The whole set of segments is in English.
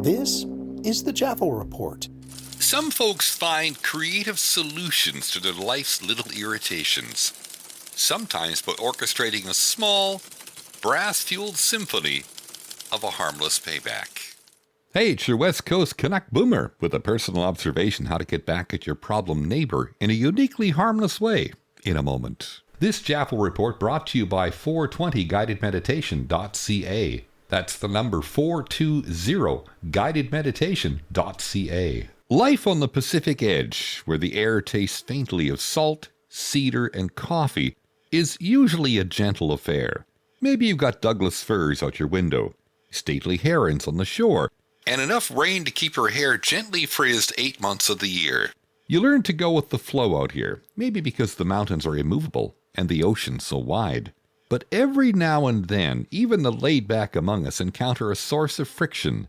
This is the Jaffel Report. Some folks find creative solutions to their life's little irritations, sometimes by orchestrating a small, brass-fueled symphony of a harmless payback. Hey, it's your West Coast Canuck Boomer with a personal observation how to get back at your problem neighbor in a uniquely harmless way in a moment. This Jaffel Report brought to you by 420guidedmeditation.ca. That's the number 420guidedmeditation.ca. Life on the Pacific Edge, where the air tastes faintly of salt, cedar, and coffee, is usually a gentle affair. Maybe you've got Douglas firs out your window, stately herons on the shore, And enough rain to keep your hair gently frizzed 8 months of the year. You learn to go with the flow out here, maybe because the mountains are immovable and the ocean so wide. But every now and then, even the laid-back among us encounter a source of friction,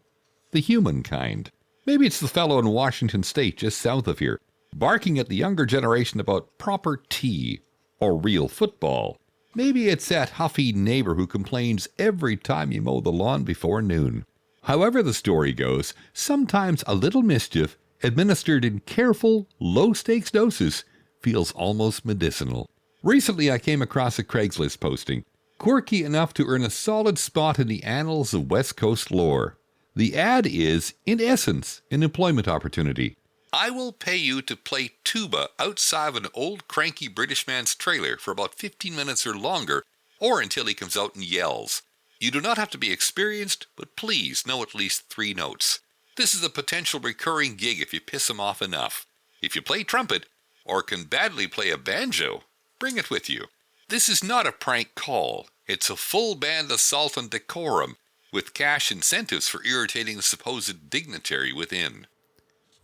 the humankind. Maybe it's the fellow in Washington State just south of here, barking at the younger generation about proper tea or real football. Maybe it's that huffy neighbor who complains every time you mow the lawn before noon. However the story goes, sometimes a little mischief, administered in careful, low-stakes doses, feels almost medicinal. Recently I came across a Craigslist posting, quirky enough to earn a solid spot in the annals of West Coast lore. The ad is, in essence, an employment opportunity. I will pay you to play tuba outside of an old cranky British man's trailer for about 15 minutes or longer, or until he comes out and yells. You do not have to be experienced, but please know at least 3 notes. This is a potential recurring gig if you piss him off enough. If you play trumpet, or can badly play a banjo, bring it with you. This is not a prank call. It's a full band assault on decorum, with cash incentives for irritating the supposed dignitary within.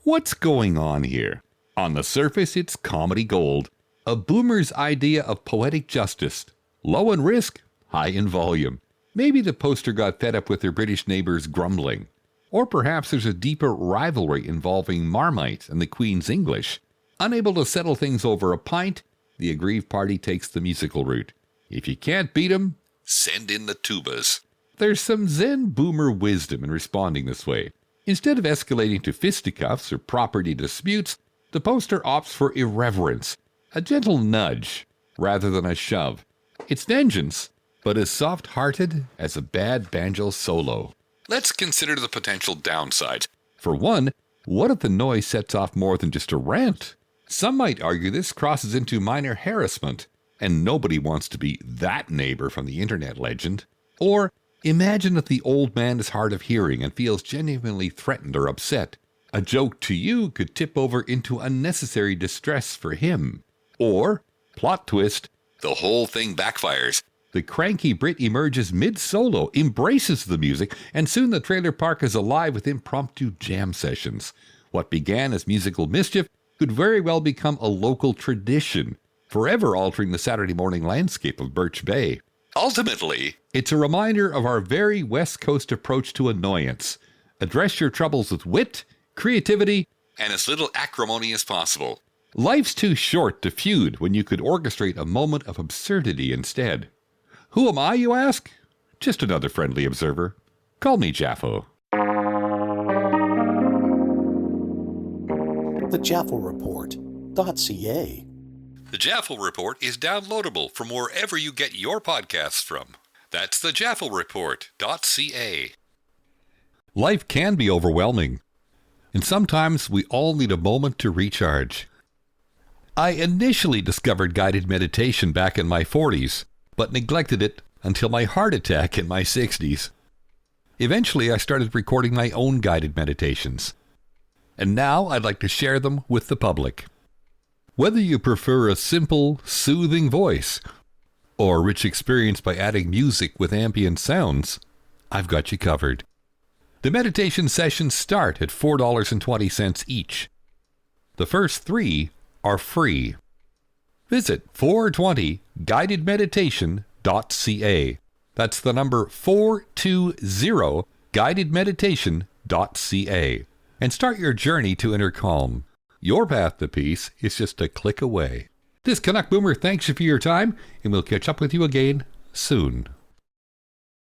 What's going on here? On the surface, it's comedy gold. A boomer's idea of poetic justice. Low in risk, high in volume. Maybe the poster got fed up with their British neighbors grumbling. Or perhaps there's a deeper rivalry involving Marmite and the Queen's English. Unable to settle things over a pint, the aggrieved party takes the musical route. If you can't beat 'em, send in the tubas. There's some Zen boomer wisdom in responding this way. Instead of escalating to fisticuffs or property disputes, the poster opts for irreverence, a gentle nudge, rather than a shove. It's vengeance, but as soft-hearted as a bad banjo solo. Let's consider the potential downsides. For one, what if the noise sets off more than just a rant? Some might argue this crosses into minor harassment, and nobody wants to be that neighbor from the internet legend. Or imagine if the old man is hard of hearing and feels genuinely threatened or upset. A joke to you could tip over into unnecessary distress for him. Or, plot twist, The whole thing backfires. the cranky Brit emerges mid-solo, embraces the music, and soon the trailer park is alive with impromptu jam sessions. What began as musical mischief could very well become a local tradition, forever altering the Saturday morning landscape of Birch Bay. Ultimately, It's a reminder of our very West Coast approach to annoyance. Address your troubles with wit, creativity, and as little acrimony as possible. Life's too short to feud when you could orchestrate a moment of absurdity instead. Who am I, you ask? Just another friendly observer. Call me Jaffo. The Jaffel Report.ca. The Jaffel Report is downloadable from wherever you get your podcasts from. That's the JaffelReport.ca. Life can be overwhelming, and sometimes we all need a moment to recharge. I initially discovered guided meditation back in my 40s, but neglected it until my heart attack in my 60s. Eventually, I started recording my own guided meditations, and now I'd like to share them with the public. Whether you prefer a simple, soothing voice or a rich experience by adding music with ambient sounds, I've got you covered. The meditation sessions start at $4.20 each. The first 3 are free. Visit 420guidedmeditation.ca. That's the number 420guidedmeditation.ca. And start your journey to inner calm. Your path to peace is just a click away. This Canuck Boomer thanks you for your time, and we'll catch up with you again soon.